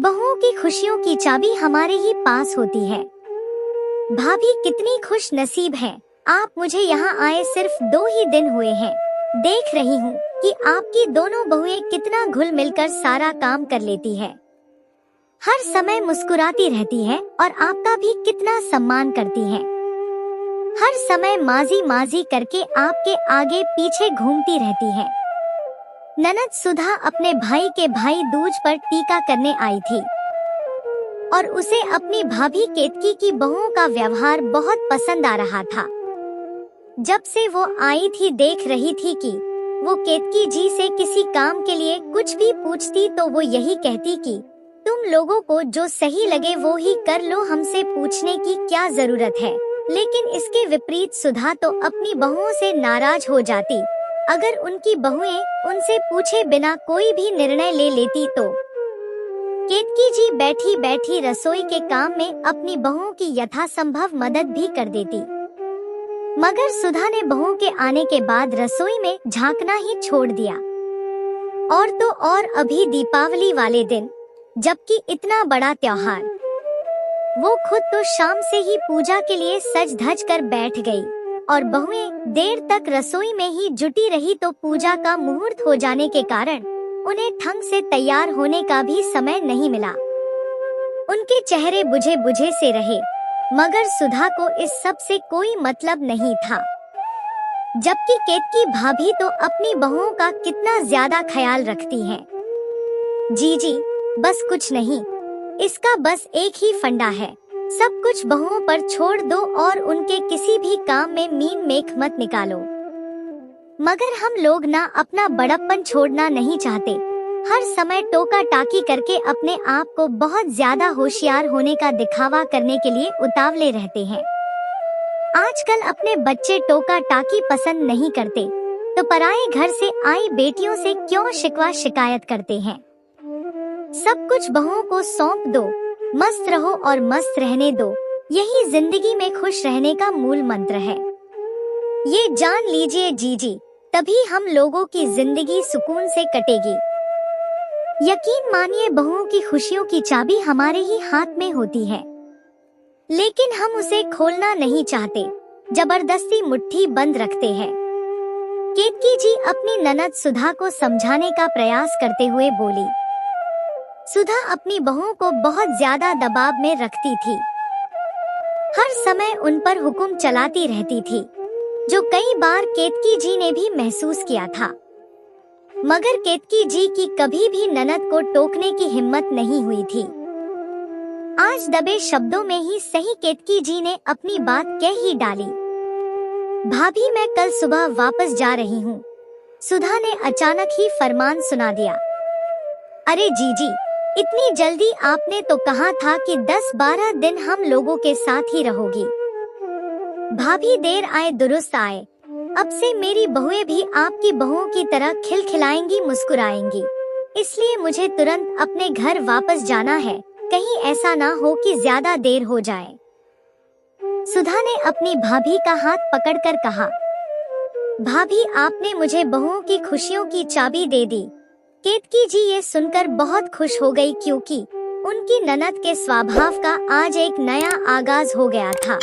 बहुओं की खुशियों की चाबी हमारे ही पास होती है। भाभी कितनी खुश नसीब हैं। आप मुझे यहाँ आए सिर्फ 2 ही दिन हुए हैं। देख रही हूँ कि आपकी दोनों बहुएं कितना घुल मिलकर सारा काम कर लेती है। हर समय मुस्कुराती रहती है और आपका भी कितना सम्मान करती है। हर समय माजी माजी करके आपके आगे पीछे घूमती रहती है। ननद सुधा अपने भाई के भाई दूज पर टीका करने आई थी और उसे अपनी भाभी केतकी की बहुओं का व्यवहार बहुत पसंद आ रहा था। जब से वो आई थी देख रही थी कि वो केतकी जी से किसी काम के लिए कुछ भी पूछती तो वो यही कहती कि तुम लोगों को जो सही लगे वो ही कर लो, हमसे पूछने की क्या जरूरत है। लेकिन इसके विपरीत सुधा तो अपनी बहुओं से नाराज हो जाती अगर उनकी बहुएं उनसे पूछे बिना कोई भी निर्णय ले लेती तो। केतकी जी बैठी बैठी रसोई के काम में अपनी बहुओं की यथासंभव मदद भी कर देती, मगर सुधा ने बहुओं के आने के बाद रसोई में झांकना ही छोड़ दिया। और तो और अभी दीपावली वाले दिन, जबकि इतना बड़ा त्योहार, वो खुद तो शाम से ही पूजा के लिए सज धज कर बैठ गई और बहुएं देर तक रसोई में ही जुटी रही तो पूजा का मुहूर्त हो जाने के कारण उन्हें ढंग से तैयार होने का भी समय नहीं मिला। उनके चेहरे बुझे बुझे से रहे, मगर सुधा को इस सब से कोई मतलब नहीं था। जबकि केतकी भाभी तो अपनी बहुओं का कितना ज्यादा ख्याल रखती हैं। जी बस कुछ नहीं, इसका बस एक ही फंडा है, सब कुछ बहुओं पर छोड़ दो और उनके किसी भी काम में मीन मेख मत निकालो। मगर हम लोग ना अपना बड़प्पन छोड़ना नहीं चाहते, हर समय टोका टाकी करके अपने आप को बहुत ज्यादा होशियार होने का दिखावा करने के लिए उतावले रहते हैं। आजकल अपने बच्चे टोका टाकी पसंद नहीं करते तो पराए घर से आई बेटियों से क्यों शिकवा शिकायत करते हैं। सब कुछ बहुओं को सौंप दो, मस्त रहो और मस्त रहने दो, यही जिंदगी में खुश रहने का मूल मंत्र है। ये जान लीजिए जीजी, तभी हम लोगों की जिंदगी सुकून से कटेगी। यकीन मानिए बहुओं की खुशियों की चाबी हमारे ही हाथ में होती है, लेकिन हम उसे खोलना नहीं चाहते, जबरदस्ती मुट्ठी बंद रखते हैं। केतकी जी अपनी ननद सुधा को समझाने का प्रयास करते हुए बोली। सुधा अपनी बहुओं को बहुत ज्यादा दबाव में रखती थी, हर समय उन पर हुक्म चलाती रहती थी, जो कई बार केतकी जी ने भी महसूस किया था। मगर केतकी जी की कभी भी ननद को टोकने की हिम्मत नहीं हुई थी। आज दबे शब्दों में ही सही केतकी जी ने अपनी बात कह ही डाली। भाभी मैं कल सुबह वापस जा रही हूँ, सुधा ने अचानक ही फरमान सुना दिया। अरे जीजी, इतनी जल्दी? आपने तो कहा था कि 10-12 दिन हम लोगों के साथ ही रहोगी। भाभी देर आए दुरुस्त आए, अब से मेरी बहुएं भी आपकी बहुओं की तरह खिलखिलाएंगी, मुस्कुराएंगी, इसलिए मुझे तुरंत अपने घर वापस जाना है, कहीं ऐसा ना हो कि ज्यादा देर हो जाए। सुधा ने अपनी भाभी का हाथ पकड़कर कहा। भाभी आपने मुझे बहुओं की खुशियों की चाबी दे दी। केतकी जी ये सुनकर बहुत खुश हो गई, क्योंकि उनकी ननद के स्वभाव का आज एक नया आगाज हो गया था।